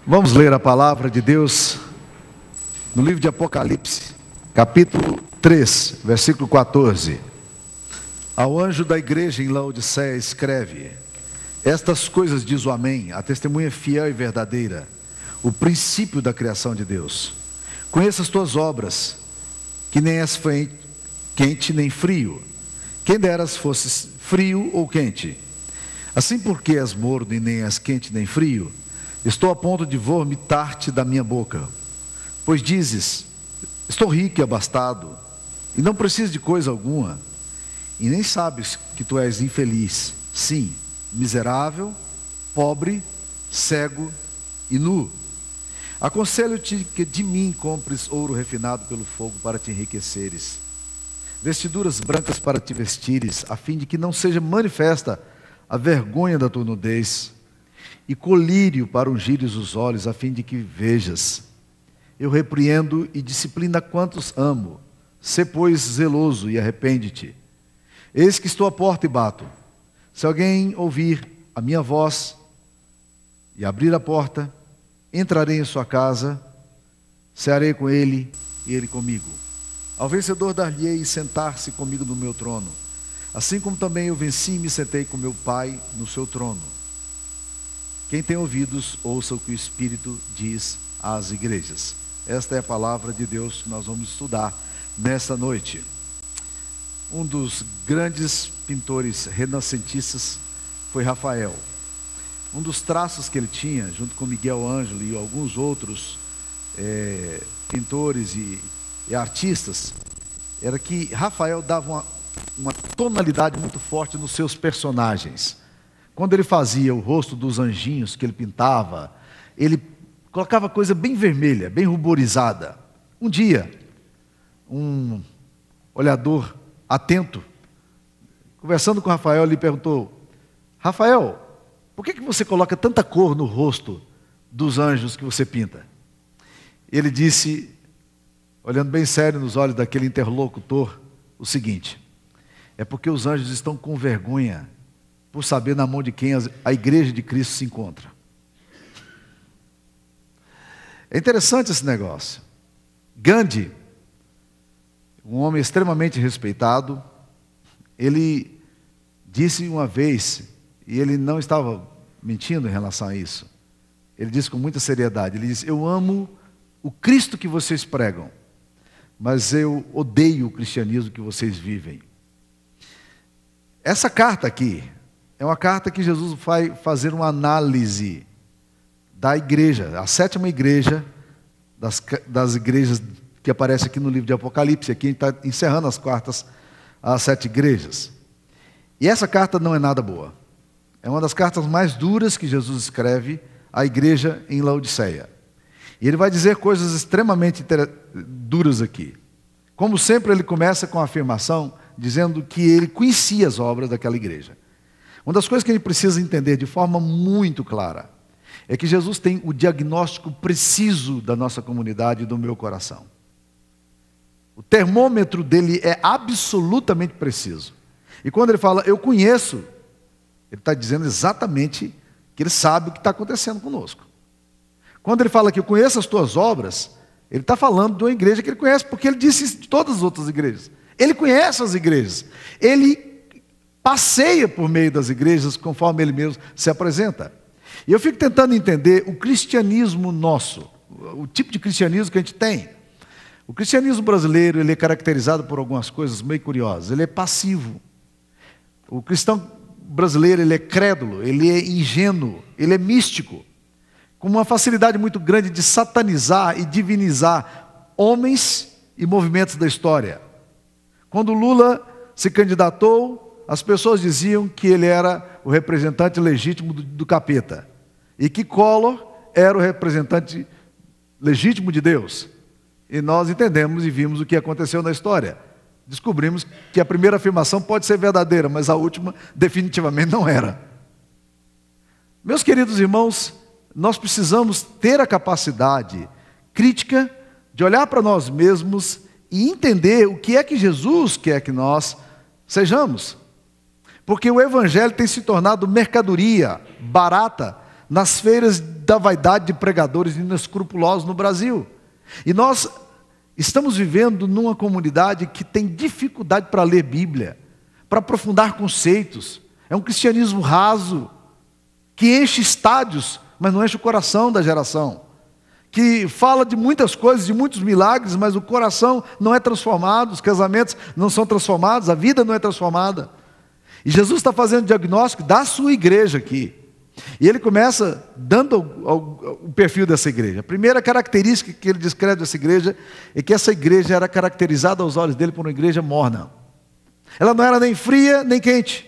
Vamos ler a palavra de Deus no livro de Apocalipse, capítulo 3, versículo 14. Ao anjo da igreja em Laodiceia escreve: estas coisas diz o Amém, a testemunha fiel e verdadeira, o princípio da criação de Deus. Conheça as tuas obras, que nem és quente nem frio. Quem deras fosses frio ou quente. Assim, porque és morno e nem és quente nem frio, estou a ponto de vomitar-te da minha boca. Pois dizes: estou rico e abastado, e não preciso de coisa alguma, e nem sabes que tu és infeliz, sim, miserável, pobre, cego e nu. Aconselho-te que de mim compres ouro refinado pelo fogo para te enriqueceres, vestiduras brancas para te vestires, a fim de que não seja manifesta a vergonha da tua nudez, e colírio para ungires os olhos, a fim de que vejas. Eu repreendo e disciplino a quantos amo. Sê, pois, zeloso e arrepende-te. Eis que estou à porta e bato. Se alguém ouvir a minha voz e abrir a porta, entrarei em sua casa, cearei com ele e ele comigo. Ao vencedor dar-lhe-ei sentar-se comigo no meu trono, assim como também eu venci e me sentei com meu Pai no seu trono. Quem tem ouvidos, ouça o que o Espírito diz às igrejas. Esta é a palavra de Deus que nós vamos estudar nesta noite. Um dos grandes pintores renascentistas foi Rafael. Um dos traços que ele tinha, junto com Miguel Ângelo e alguns outros pintores e artistas, era que Rafael dava uma tonalidade muito forte nos seus personagens. Quando ele fazia o rosto dos anjinhos que ele pintava, ele colocava coisa bem vermelha, bem ruborizada. Um dia, um olhador atento, conversando com Rafael, lhe perguntou: Rafael, por que você coloca tanta cor no rosto dos anjos que você pinta? Ele disse, olhando bem sério nos olhos daquele interlocutor, o seguinte: é porque os anjos estão com vergonha por saber na mão de quem a igreja de Cristo se encontra. É interessante esse negócio. Gandhi, um homem extremamente respeitado, ele disse uma vez, e ele não estava mentindo em relação a isso, ele disse com muita seriedade, ele disse: eu amo o Cristo que vocês pregam, mas eu odeio o cristianismo que vocês vivem. Essa carta aqui é uma carta que Jesus vai fazer uma análise da igreja, a sétima igreja, das igrejas que aparece aqui no livro de Apocalipse. Aqui a gente está encerrando as cartas às 7 igrejas. E essa carta não é nada boa. É uma das cartas mais duras que Jesus escreve à igreja em Laodiceia. E ele vai dizer coisas extremamente duras aqui. Como sempre, ele começa com a afirmação, dizendo que ele conhecia as obras daquela igreja. Uma das coisas que a gente precisa entender de forma muito clara é que Jesus tem o diagnóstico preciso da nossa comunidade e do meu coração. O termômetro dele é absolutamente preciso. E quando ele fala, eu conheço, ele está dizendo exatamente que ele sabe o que está acontecendo conosco. Quando ele fala que eu conheço as tuas obras, ele está falando de uma igreja que ele conhece, porque ele disse isso de todas as outras igrejas. Ele conhece as igrejas. Ele passeia por meio das igrejas, conforme ele mesmo se apresenta. E eu fico tentando entender o cristianismo nosso, o tipo de cristianismo que a gente tem. O cristianismo brasileiro, ele é caracterizado por algumas coisas meio curiosas. Ele é passivo. O cristão brasileiro, ele é crédulo, ele é ingênuo, ele é místico, com uma facilidade muito grande de satanizar e divinizar homens e movimentos da história. Quando Lula se candidatou, as pessoas diziam que ele era o representante legítimo do capeta e que Collor era o representante legítimo de Deus. E nós entendemos e vimos o que aconteceu na história. Descobrimos que a primeira afirmação pode ser verdadeira, mas a última definitivamente não era. Meus queridos irmãos, nós precisamos ter a capacidade crítica de olhar para nós mesmos e entender o que é que Jesus quer que nós sejamos. Porque o evangelho tem se tornado mercadoria barata nas feiras da vaidade de pregadores inescrupulosos no Brasil. E nós estamos vivendo numa comunidade que tem dificuldade para ler Bíblia, para aprofundar conceitos. É um cristianismo raso, que enche estádios, mas não enche o coração da geração. Que fala de muitas coisas, de muitos milagres, mas o coração não é transformado, os casamentos não são transformados, a vida não é transformada. E Jesus está fazendo diagnóstico da sua igreja aqui. E ele começa dando o perfil dessa igreja. A primeira característica que ele descreve dessa igreja é que essa igreja era caracterizada aos olhos dele por uma igreja morna. Ela não era nem fria, nem quente.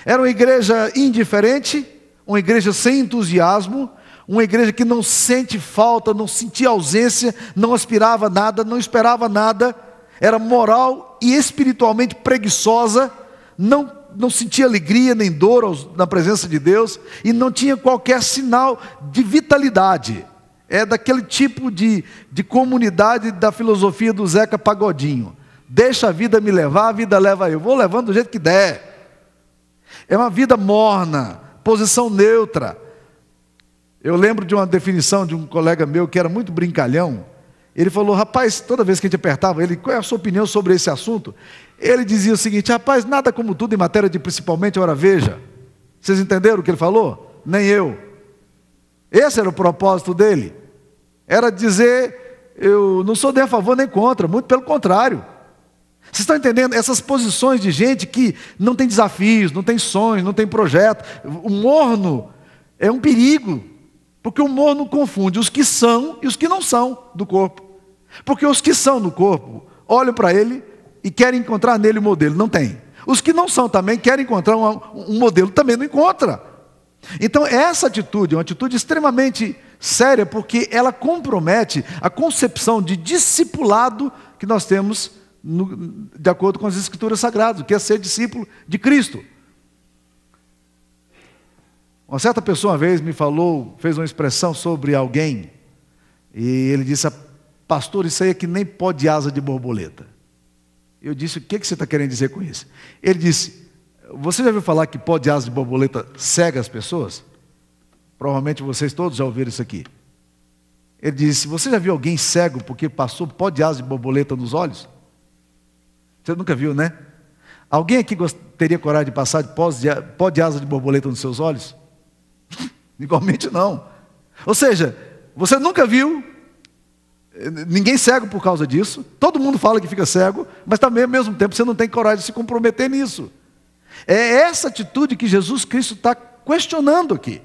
Era uma igreja indiferente, uma igreja sem entusiasmo, uma igreja que não sente falta, não sentia ausência, não aspirava nada, não esperava nada, era moral e espiritualmente preguiçosa, não sentia alegria nem dor na presença de Deus e não tinha qualquer sinal de vitalidade. É daquele tipo de comunidade da filosofia do Zeca Pagodinho. Deixa a vida me levar, a vida leva eu. Vou levando do jeito que der. É uma vida morna, posição neutra. Eu lembro de uma definição de um colega meu que era muito brincalhão. Ele falou, rapaz, toda vez que a gente apertava ele, qual é a sua opinião sobre esse assunto? Ele dizia o seguinte, rapaz, nada como tudo em matéria de principalmente, ora veja. Vocês entenderam o que ele falou? Nem eu. Esse era o propósito dele. Era dizer, eu não sou nem a favor nem contra, muito pelo contrário. Vocês estão entendendo? Essas posições de gente que não tem desafios, não tem sonhos, não tem projeto. O morno é um perigo. Porque o morno confunde os que são e os que não são do corpo. Porque os que são do corpo olham para ele e querem encontrar nele o modelo. Não tem. Os que não são também querem encontrar um modelo, também não encontra. Então essa atitude é uma atitude extremamente séria, porque ela compromete a concepção de discipulado que nós temos de acordo com as Escrituras Sagradas, que é ser discípulo de Cristo. Uma certa pessoa uma vez me falou, fez uma expressão sobre alguém, e ele disse, pastor, isso aí é que nem pó de asa de borboleta. Eu disse, o que você está querendo dizer com isso? Ele disse, você já ouviu falar que pó de asa de borboleta cega as pessoas? Provavelmente vocês todos já ouviram isso aqui. Ele disse, você já viu alguém cego porque passou pó de asa de borboleta nos olhos? Você nunca viu, né? Alguém aqui teria coragem de passar pó de asa de borboleta nos seus olhos? Igualmente não. Ou seja, você nunca viu ninguém cego por causa disso. Todo mundo fala que fica cego, mas também ao mesmo tempo você não tem coragem de se comprometer nisso. É essa atitude que Jesus Cristo está questionando aqui.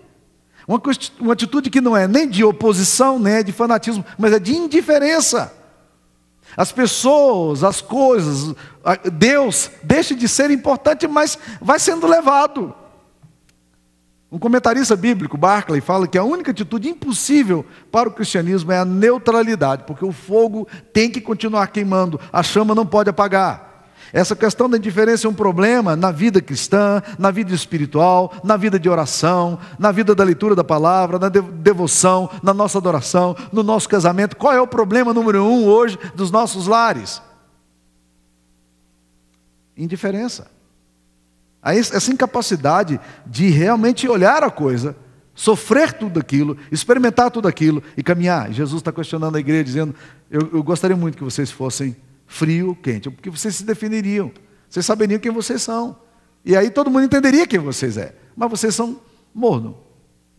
Uma atitude que não é nem de oposição, nem é de fanatismo, mas é de indiferença. As pessoas, as coisas, Deus deixa de ser importante, mas vai sendo levado. Um comentarista bíblico, Barclay, fala que a única atitude impossível para o cristianismo é a neutralidade, porque o fogo tem que continuar queimando, a chama não pode apagar. Essa questão da indiferença é um problema na vida cristã, na vida espiritual, na vida de oração, na vida da leitura da palavra, na devoção, na nossa adoração, no nosso casamento. Qual é o problema número 1 hoje dos nossos lares? Indiferença. Essa incapacidade de realmente olhar a coisa, sofrer tudo aquilo, experimentar tudo aquilo e caminhar. Jesus está questionando a igreja, dizendo, eu gostaria muito que vocês fossem frio ou quente, porque vocês se definiriam, vocês saberiam quem vocês são, e aí todo mundo entenderia quem vocês é, mas vocês são morno,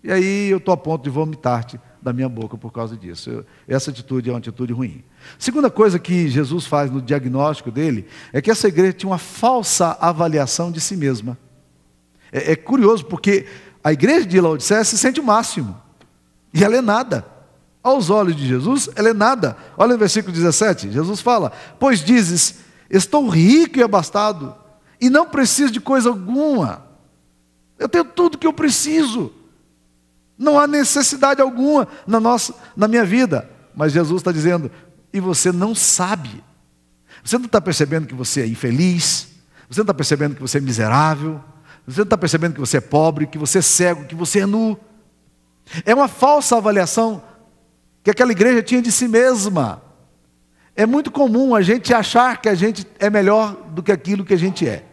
e aí eu estou a ponto de vomitar-te da minha boca por causa disso. Essa atitude é uma atitude ruim. Segunda coisa que Jesus faz no diagnóstico dele, é que essa igreja tinha uma falsa avaliação de si mesma. É curioso, porque a igreja de Laodiceia se sente o máximo, e ela é nada. Aos olhos de Jesus, ela é nada. Olha no versículo 17, Jesus fala, pois dizes, estou rico e abastado, e não preciso de coisa alguma. Eu tenho tudo que eu preciso. Não há necessidade alguma na minha vida. Mas Jesus está dizendo, e você não sabe. Você não está percebendo que você é infeliz, você não está percebendo que você é miserável, você não está percebendo que você é pobre, que você é cego, que você é nu. É uma falsa avaliação que aquela igreja tinha de si mesma. É muito comum a gente achar que a gente é melhor do que aquilo que a gente é.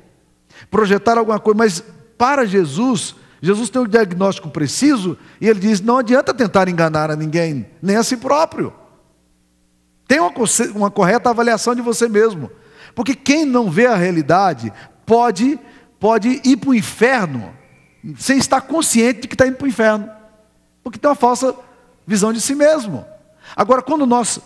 Projetar alguma coisa, mas para Jesus, Jesus tem um diagnóstico preciso e ele diz, não adianta tentar enganar a ninguém, nem a si próprio. Tenha uma correta avaliação de você mesmo. Porque quem não vê a realidade pode ir para o inferno sem estar consciente de que está indo para o inferno. Porque tem uma falsa visão de si mesmo. Agora, quando nós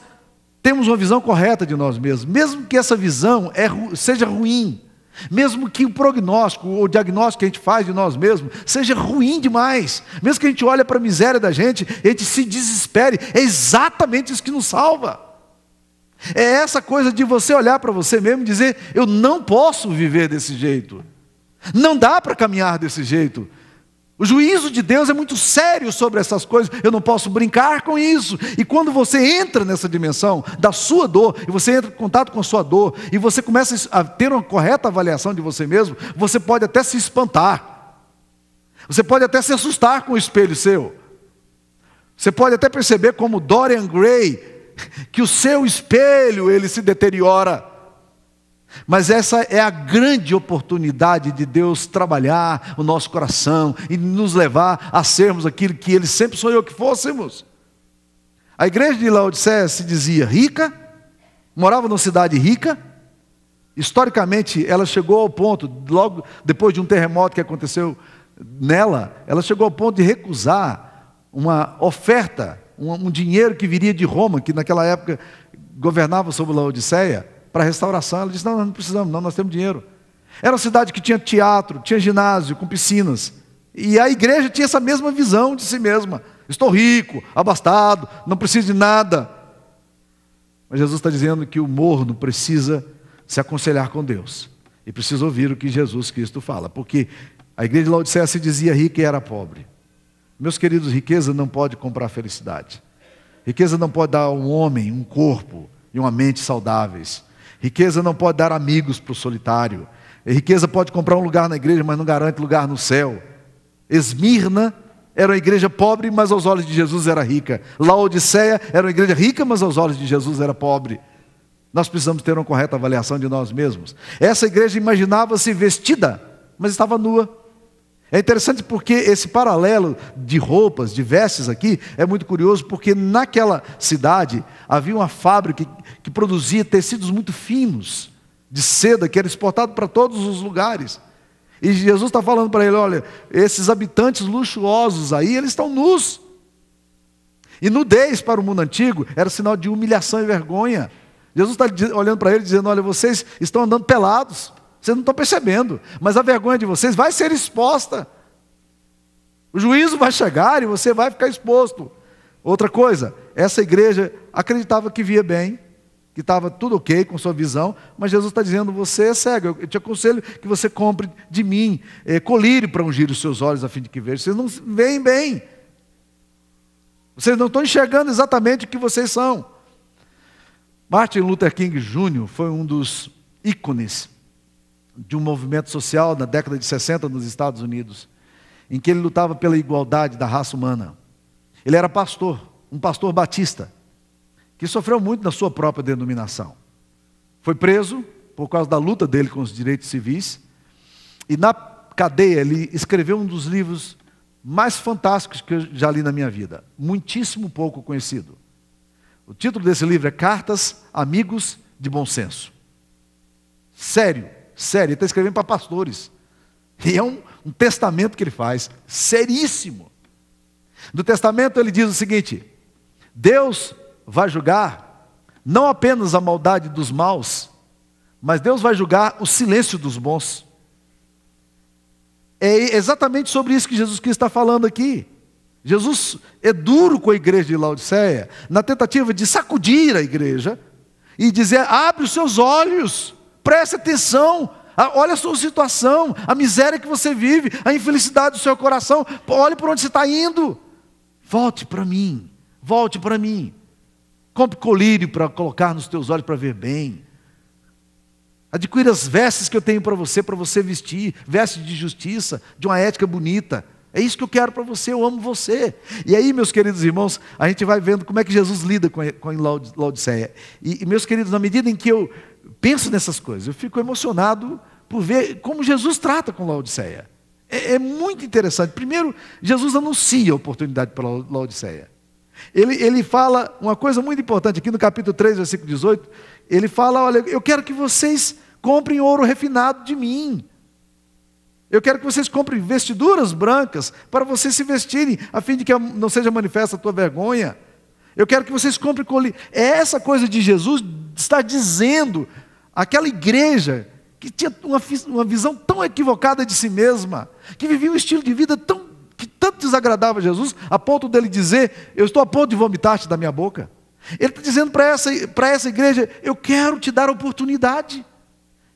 temos uma visão correta de nós mesmos, mesmo que essa visão seja ruim, mesmo que o prognóstico ou o diagnóstico que a gente faz de nós mesmos seja ruim demais, mesmo que a gente olhe para a miséria da gente, a gente se desespere, é exatamente isso que nos salva. É essa coisa de você olhar para você mesmo e dizer, eu não posso viver desse jeito, não dá para caminhar desse jeito. O juízo de Deus é muito sério sobre essas coisas, eu não posso brincar com isso. E quando você entra nessa dimensão da sua dor, e você entra em contato com a sua dor, e você começa a ter uma correta avaliação de você mesmo, você pode até se espantar, você pode até se assustar com o espelho seu, você pode até perceber como Dorian Gray, que o seu espelho ele se deteriora. Mas essa é a grande oportunidade de Deus trabalhar o nosso coração e nos levar a sermos aquilo que Ele sempre sonhou que fôssemos. A igreja de Laodiceia se dizia rica, morava numa cidade rica. Historicamente, ela chegou ao ponto, logo depois de um terremoto que aconteceu nela, ela chegou ao ponto de recusar uma oferta, um dinheiro que viria de Roma, que naquela época governava sobre Laodiceia, para a restauração. Ela disse, não, nós não precisamos, não, nós temos dinheiro. Era uma cidade que tinha teatro, tinha ginásio, com piscinas. E a igreja tinha essa mesma visão de si mesma. Estou rico, abastado, não preciso de nada. Mas Jesus está dizendo que o morno precisa se aconselhar com Deus. E precisa ouvir o que Jesus Cristo fala. Porque a igreja de Laodiceia se dizia rica e era pobre. Meus queridos, riqueza não pode comprar felicidade. Riqueza não pode dar a um homem um corpo e uma mente saudáveis. Riqueza não pode dar amigos para o solitário. Riqueza pode comprar um lugar na igreja, mas não garante lugar no céu. Esmirna era uma igreja pobre, mas aos olhos de Jesus era rica. Laodiceia era uma igreja rica, mas aos olhos de Jesus era pobre. Nós precisamos ter uma correta avaliação de nós mesmos. Essa igreja imaginava-se vestida, mas estava nua. É interessante porque esse paralelo de roupas, de vestes aqui, é muito curioso, porque naquela cidade havia uma fábrica que produzia tecidos muito finos, de seda, que era exportado para todos os lugares. E Jesus está falando para ele, olha, esses habitantes luxuosos aí, eles estão nus. E nudez para o mundo antigo era sinal de humilhação e vergonha. Jesus está olhando para ele dizendo, olha, vocês estão andando pelados. Vocês não estão percebendo, mas a vergonha de vocês vai ser exposta. O juízo vai chegar e você vai ficar exposto. Outra coisa, essa igreja acreditava que via bem, que estava tudo ok com sua visão, mas Jesus está dizendo, você é cego, eu te aconselho que você compre de mim colírio para ungir os seus olhos a fim de que vejam. Vocês não veem bem. Vocês não estão enxergando exatamente o que vocês são. Martin Luther King Jr. foi um dos ícones de um movimento social na década de 60 nos Estados Unidos, em que ele lutava pela igualdade da raça humana. Ele era pastor, um pastor batista, que sofreu muito na sua própria denominação. Foi preso por causa da luta dele com os direitos civis, e na cadeia ele escreveu um dos livros mais fantásticos que eu já li na minha vida, muitíssimo pouco conhecido. O título desse livro é Cartas, Amigos de Bom Senso. Sério, ele está escrevendo para pastores. E é um testamento que ele faz, seríssimo. No testamento ele diz o seguinte, Deus vai julgar não apenas a maldade dos maus, mas Deus vai julgar o silêncio dos bons. É exatamente sobre isso que Jesus Cristo está falando aqui. Jesus é duro com a igreja de Laodiceia, na tentativa de sacudir a igreja e dizer, abre os seus olhos, preste atenção, olha a sua situação, a miséria que você vive, a infelicidade do seu coração, olhe para onde você está indo. Volte para mim, compre colírio para colocar nos teus olhos para ver bem. Adquira as vestes que eu tenho para você vestir, vestes de justiça, de uma ética bonita. É isso que eu quero para você, eu amo você. E aí, meus queridos irmãos, a gente vai vendo como é que Jesus lida com Laodiceia. E meus queridos, na medida em que eu penso nessas coisas, eu fico emocionado por ver como Jesus trata com Laodiceia. É muito interessante. Primeiro, Jesus anuncia a oportunidade para Laodiceia. Ele fala uma coisa muito importante, aqui no capítulo 3, versículo 18, ele fala, olha, eu quero que vocês comprem ouro refinado de mim. Eu quero que vocês comprem vestiduras brancas para vocês se vestirem, a fim de que não seja manifesta a tua vergonha. Eu quero que vocês comprem essa coisa de Jesus está dizendo aquela igreja que tinha uma visão tão equivocada de si mesma, que vivia um estilo de vida que tanto desagradava a Jesus, a ponto dele dizer, eu estou a ponto de vomitar-te da minha boca. Ele está dizendo para essa igreja, eu quero te dar oportunidade.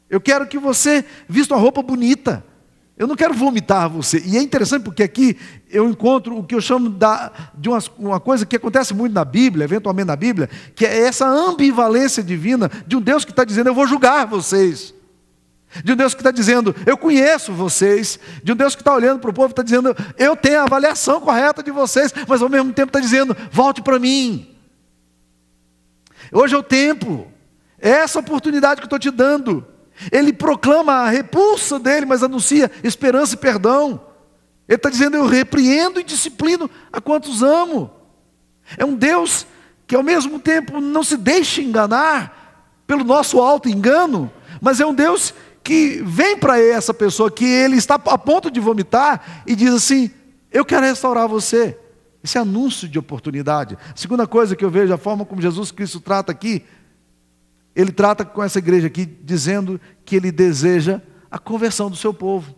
Eu quero que você vista uma roupa bonita. Eu não quero vomitar você. E é interessante porque aqui eu encontro o que eu chamo de uma coisa que acontece muito na Bíblia, eventualmente na Bíblia, que é essa ambivalência divina de um Deus que está dizendo, eu vou julgar vocês. De um Deus que está dizendo, eu conheço vocês. De um Deus que está olhando para o povo e está dizendo, eu tenho a avaliação correta de vocês, mas ao mesmo tempo está dizendo, volte para mim. Hoje é o tempo. É essa oportunidade que eu estou te dando. Ele proclama a repulsa dele, mas anuncia esperança e perdão. Ele está dizendo, eu repreendo e disciplino a quantos amo. É um Deus que ao mesmo tempo não se deixa enganar pelo nosso auto-engano, mas é um Deus que vem para essa pessoa que ele está a ponto de vomitar e diz assim, eu quero restaurar você. Esse anúncio de oportunidade. A segunda coisa que eu vejo, a forma como Jesus Cristo trata aqui, ele trata com essa igreja aqui, dizendo que ele deseja a conversão do seu povo.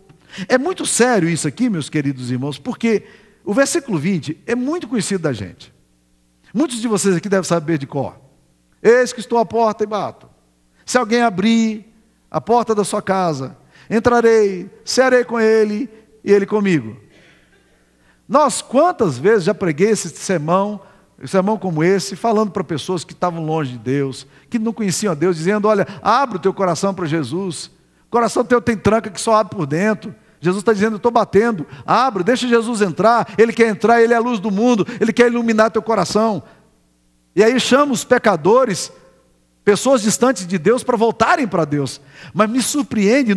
É muito sério isso aqui, meus queridos irmãos, porque o versículo 20 é muito conhecido da gente. Muitos de vocês aqui devem saber de cor. Eis que estou à porta e bato. Se alguém abrir a porta da sua casa, entrarei, cearei com ele e ele comigo. Nós, quantas vezes já preguei esse sermão como esse, falando para pessoas que estavam longe de Deus, que não conheciam a Deus, dizendo, olha, abre o teu coração para Jesus. O coração teu tem tranca que só abre por dentro. Jesus está dizendo, eu estou batendo, abre, deixa Jesus entrar. Ele quer entrar, Ele é a luz do mundo, Ele quer iluminar teu coração. E aí chama os pecadores, pessoas distantes de Deus, para voltarem para Deus. Mas nos surpreende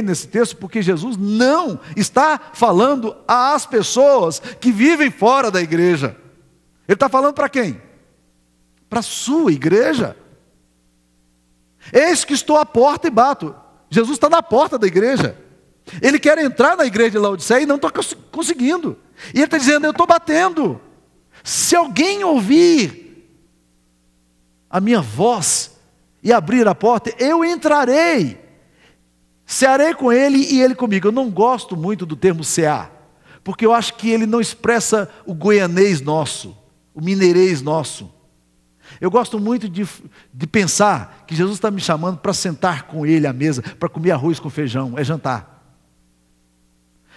nesse texto, porque Jesus não está falando às pessoas que vivem fora da igreja. Ele está falando para quem? Para a sua igreja. Eis que estou à porta e bato. Jesus está na porta da igreja. Ele quer entrar na igreja de Laodiceia e não está conseguindo. E ele está dizendo, eu estou batendo. Se alguém ouvir a minha voz e abrir a porta, eu entrarei. Cearei com ele e ele comigo. Eu não gosto muito do termo cear, porque eu acho que ele não expressa o goianês nosso, o mineirês nosso. Eu gosto muito de pensar que Jesus está me chamando para sentar com ele à mesa, para comer arroz com feijão, é jantar.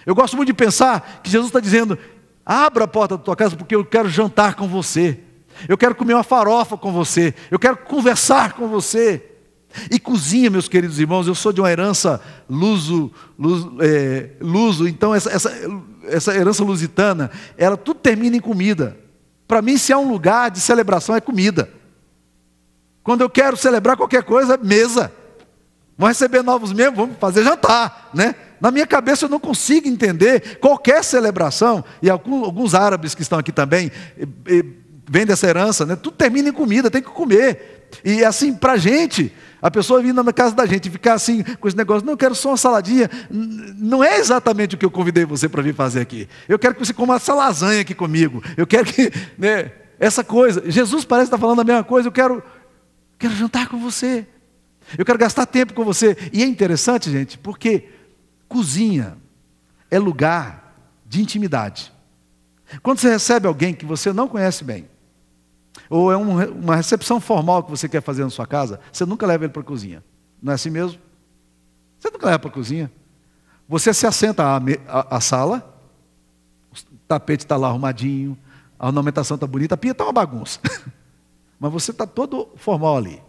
Eu gosto muito de pensar que Jesus está dizendo, abra a porta da tua casa porque eu quero jantar com você. Eu quero comer uma farofa com você. Eu quero conversar com você. E cozinha, meus queridos irmãos, eu sou de uma herança luso, então essa herança lusitana, ela tudo termina em comida. Para mim, se há um lugar de celebração, é comida. Quando eu quero celebrar qualquer coisa, mesa. Vamos receber novos membros, vamos fazer jantar, né? Na minha cabeça eu não consigo entender qualquer celebração, e alguns árabes que estão aqui também, vêm dessa herança, né? Tudo termina em comida, tem que comer. E assim, para a gente, a pessoa vindo na casa da gente e ficar assim, com esse negócio, não, eu quero só uma saladinha, não é exatamente o que eu convidei você para vir fazer aqui. Eu quero que você coma essa lasanha aqui comigo. Eu quero que, né, essa coisa. Jesus parece estar falando a mesma coisa, eu quero jantar com você. Eu quero gastar tempo com você. E é interessante, gente, porque cozinha é lugar de intimidade. Quando você recebe alguém que você não conhece bem, ou é uma recepção formal que você quer fazer na sua casa, você nunca leva ele para a cozinha. Não é assim mesmo? Você nunca leva para a cozinha. Você se assenta à sala, o tapete está lá arrumadinho, a ornamentação está bonita, a pia está uma bagunça. Mas você está todo formal ali.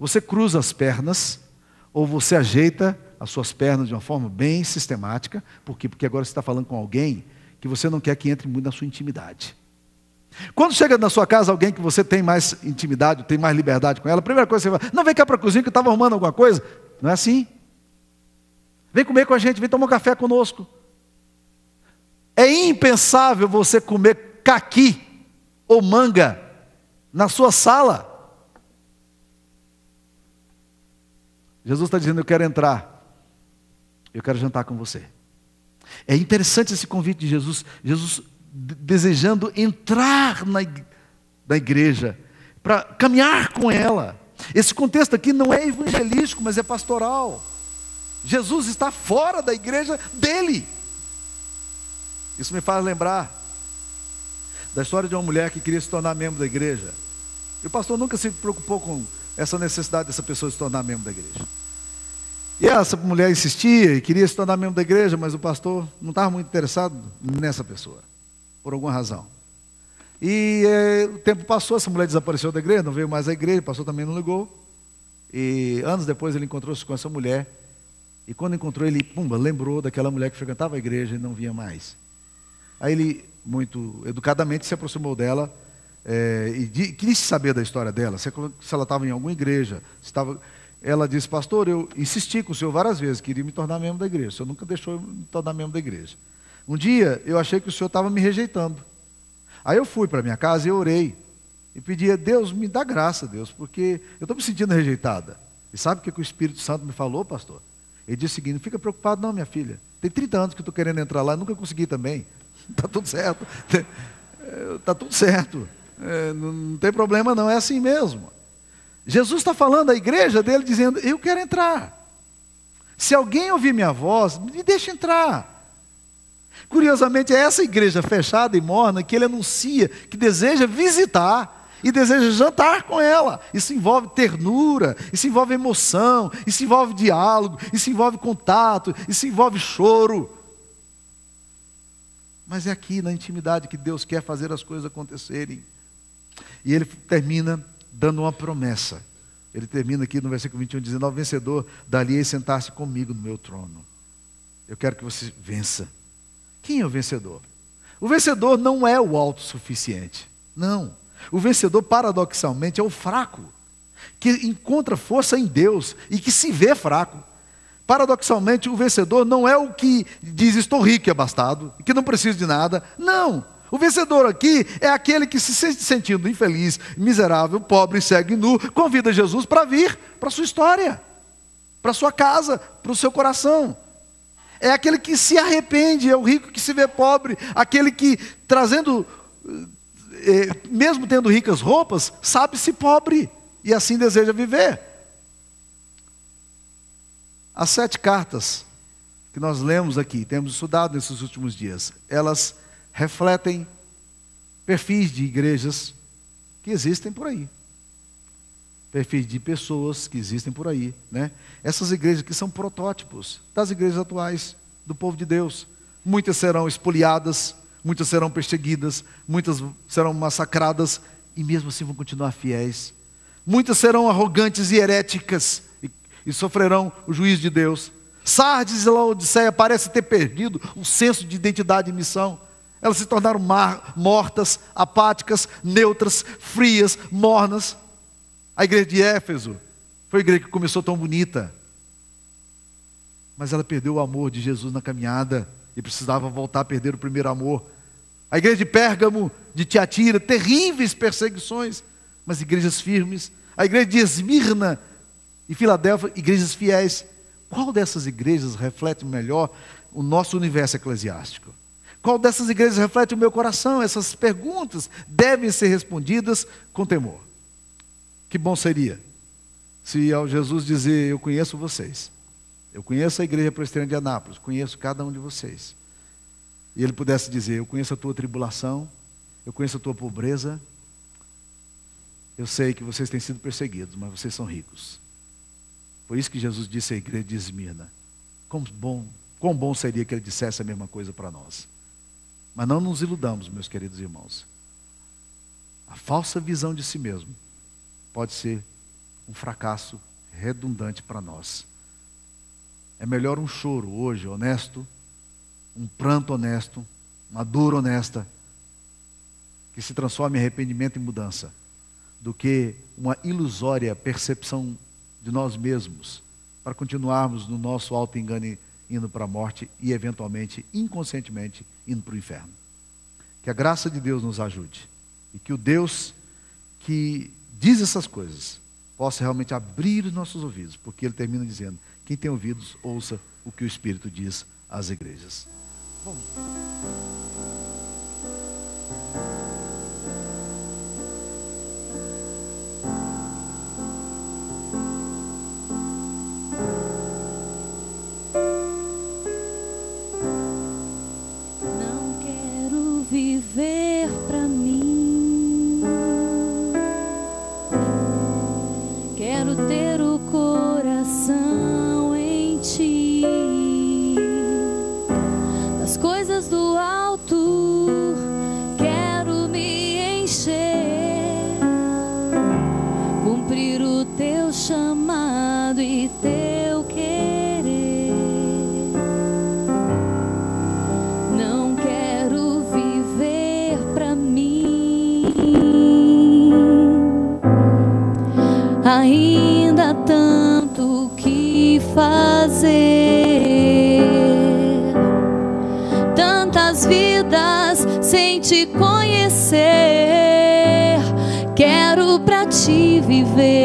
Você cruza as pernas, ou você ajeita as suas pernas de uma forma bem sistemática. Por quê? Porque agora você está falando com alguém que você não quer que entre muito na sua intimidade. Quando chega na sua casa alguém que você tem mais intimidade, tem mais liberdade com ela, a primeira coisa que você fala, não, vem cá para a cozinha que eu estava arrumando alguma coisa. Não é assim. Vem comer com a gente, vem tomar um café conosco. impensável você comer caqui ou manga na sua sala. Jesus está dizendo: eu quero entrar, eu quero jantar com você. É interessante esse convite de Jesus, Jesus desejando entrar na igreja, para caminhar com ela. Esse contexto aqui não é evangelístico, mas é pastoral. Jesus está fora da igreja dele. Isso me faz lembrar da história de uma mulher que queria se tornar membro da igreja. E o pastor nunca se preocupou com essa necessidade dessa pessoa se tornar membro da igreja. E essa mulher insistia e queria se tornar membro da igreja, mas o pastor não estava muito interessado nessa pessoa, por alguma razão. E o tempo passou, essa mulher desapareceu da igreja, não veio mais à igreja, o pastor também não ligou. E anos depois ele encontrou-se com essa mulher. E quando encontrou, ele, lembrou daquela mulher que frequentava a igreja e não via mais. Aí ele, muito educadamente, se aproximou dela e quis saber da história dela, se ela estava em alguma igreja. Ela disse: pastor, eu insisti com o senhor várias vezes, queria me tornar membro da igreja. O senhor nunca deixou eu me tornar membro da igreja. Um dia, eu achei que o senhor estava me rejeitando. Aí eu fui para minha casa e orei. E pedi a Deus: me dá graça, Deus, porque eu estou me sentindo rejeitada. E sabe o que o Espírito Santo me falou, pastor? Ele disse o seguinte: não fica preocupado não, minha filha. Tem 30 anos que eu estou querendo entrar lá e nunca consegui também. Está tudo certo. Está tudo certo. Não tem problema não, é assim mesmo. Jesus está falando à igreja dele, dizendo: eu quero entrar. Se alguém ouvir minha voz, me deixa entrar. Curiosamente, é essa igreja fechada e morna que ele anuncia que deseja visitar e deseja jantar com ela. Isso envolve ternura, isso envolve emoção, isso envolve diálogo, isso envolve contato, isso envolve choro. Mas é aqui na intimidade que Deus quer fazer as coisas acontecerem. E ele termina dando uma promessa. Ele termina aqui no versículo 21 dizendo: ao vencedor, dali sentar-se comigo no meu trono. Eu quero que você vença. Quem é o vencedor? O vencedor não é o autossuficiente. Não. O vencedor, paradoxalmente, é o fraco, que encontra força em Deus e que se vê fraco. Paradoxalmente, o vencedor não é o que diz: estou rico e abastado, que não preciso de nada. Não. O vencedor aqui é aquele que, se sentindo infeliz, miserável, pobre, cego e nu, convida Jesus para vir para a sua história, para a sua casa, para o seu coração. É aquele que se arrepende, é o rico que se vê pobre, aquele que, mesmo tendo ricas roupas, sabe-se pobre e assim deseja viver. As 7 cartas que nós lemos aqui, temos estudado nesses últimos dias, elas refletem perfis de igrejas que existem por aí. Perfis de pessoas que existem por aí, né? Essas igrejas que são protótipos das igrejas atuais, do povo de Deus. Muitas serão espoliadas, muitas serão perseguidas, muitas serão massacradas e mesmo assim vão continuar fiéis. Muitas serão arrogantes e heréticas e sofrerão o juízo de Deus. Sardes e Laodiceia parecem ter perdido o senso de identidade e missão. Elas se tornaram mortas, apáticas, neutras, frias, mornas. A igreja de Éfeso foi a igreja que começou tão bonita, mas ela perdeu o amor de Jesus na caminhada e precisava voltar a perder o primeiro amor. A igreja de Pérgamo, de Tiatira, terríveis perseguições, mas igrejas firmes. A igreja de Esmirna e Filadélfia, igrejas fiéis. Qual dessas igrejas reflete melhor o nosso universo eclesiástico? Qual dessas igrejas reflete o meu coração? Essas perguntas devem ser respondidas com temor. Que bom seria se ao Jesus dizer: eu conheço vocês, eu conheço a igreja presbiteriana de Anápolis, conheço cada um de vocês, e ele pudesse dizer: eu conheço a tua tribulação, eu conheço a tua pobreza, eu sei que vocês têm sido perseguidos, mas vocês são ricos. Foi isso que Jesus disse à igreja de Esmirna. Quão bom seria que ele dissesse a mesma coisa para nós. Mas não nos iludamos, meus queridos irmãos. A falsa visão de si mesmo pode ser um fracasso redundante para nós. É melhor um choro hoje honesto, um pranto honesto, uma dor honesta, que se transforma em arrependimento e mudança, do que uma ilusória percepção de nós mesmos, para continuarmos no nosso auto-engano indo para a morte e eventualmente, inconscientemente, indo para o inferno. Que a graça de Deus nos ajude. E que o Deus que diz essas coisas possa realmente abrir os nossos ouvidos. Porque ele termina dizendo: quem tem ouvidos, ouça o que o Espírito diz às igrejas. Vamos. Não quero viver pra mim, quero ter o coração em ti. Das coisas do alto quero me encher, cumprir o teu chamado e teu querer. Não quero viver pra mim, ainda há tanto que fazer, tantas vidas sem te conhecer. Quero pra ti viver.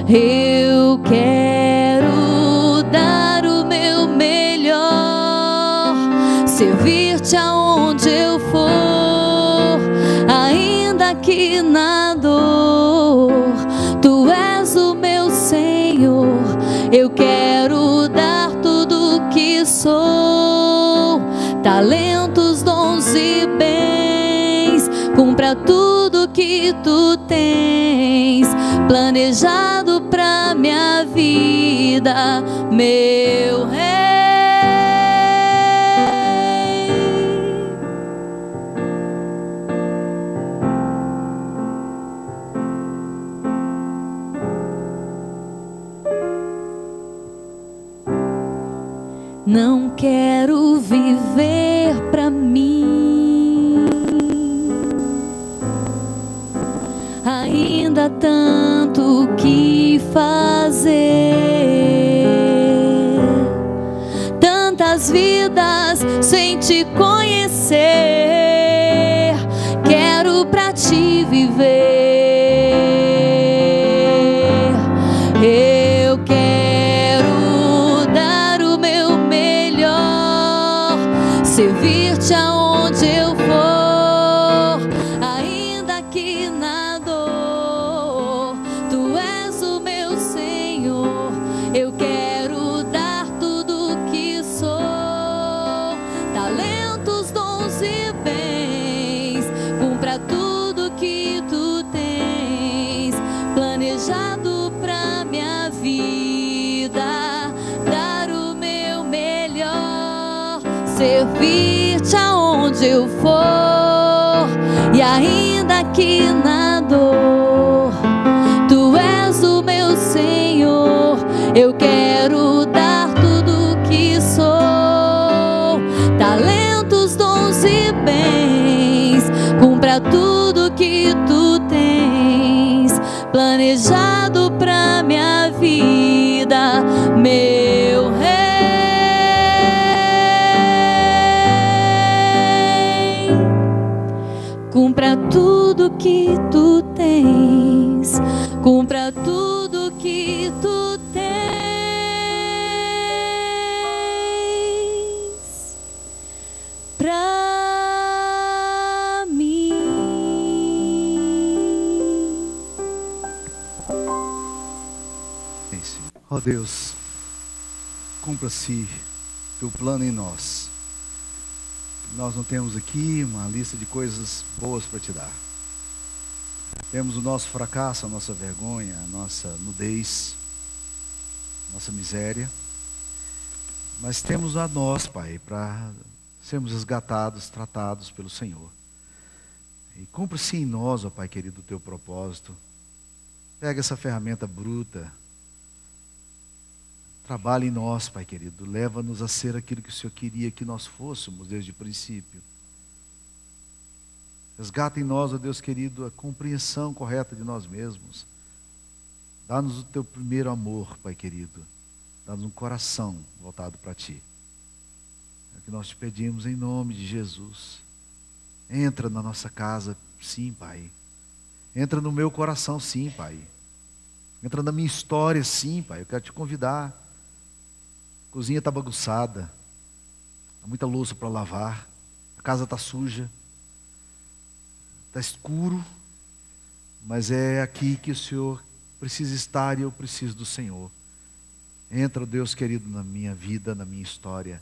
Eu quero dar o meu melhor, servir-te aonde eu for, ainda que na dor. Tu és o meu Senhor. Eu quero dar tudo que sou, talentos, dons e bens. Cumpra tudo que tu tens planejado pra minha vida, meu Rei. Não quero viver pra mim, ainda há tanto que fazer, tantas vidas sem te conhecer. Quero pra ti viver. Eu quero dar o meu melhor, servir-te aonde eu for, ainda que na dor. Tu és o meu Senhor. Eu quero dar tudo que sou, talentos, dons e bens. Cumpra tudo que tu tens planejado pra minha vida. Dar o meu melhor, servir-te aonde eu for, e ainda que na dor. Tu és o meu Senhor. Eu quero dar tudo que sou, talentos, dons e bens. Cumpra tudo que tu tens planejado pra minha vida, meu Rei. Cumpra tudo que tu tens, cumpra tudo que tu tens pra mim. Ó Deus, cumpra-se teu plano em nós. Nós não temos aqui uma lista de coisas boas para te dar. Temos o nosso fracasso, a nossa vergonha, a nossa nudez, nossa miséria. Mas temos a nós, Pai, para sermos resgatados, tratados pelo Senhor. E cumpra-se em nós, ó Pai querido, o teu propósito. Pega essa ferramenta bruta, trabalhe em nós, Pai querido. Leva-nos a ser aquilo que o Senhor queria que nós fôssemos desde o princípio. Resgata em nós, ó Deus querido, a compreensão correta de nós mesmos. Dá-nos o teu primeiro amor, Pai querido. Dá-nos um coração voltado para Ti. que nós te pedimos em nome de Jesus. Entra na nossa casa, sim, Pai. Entra no meu coração, sim, Pai. Entra na minha história, sim, Pai. Eu quero te convidar. A cozinha está bagunçada. Há muita louça para lavar. A casa está suja. Está escuro. Mas é aqui que o Senhor precisa estar e eu preciso do Senhor. Entra, Deus querido, na minha vida, na minha história.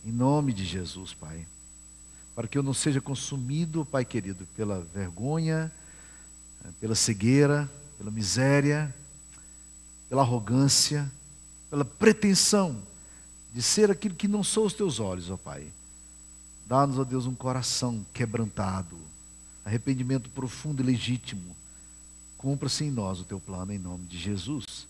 Em nome de Jesus, Pai. Para que eu não seja consumido, Pai querido, pela vergonha, pela cegueira, pela miséria, pela arrogância, pela pretensão de ser aquilo que não são os teus olhos, ó Pai. Dá-nos, ó Deus, um coração quebrantado, arrependimento profundo e legítimo. Cumpra-se em nós o teu plano, em nome de Jesus.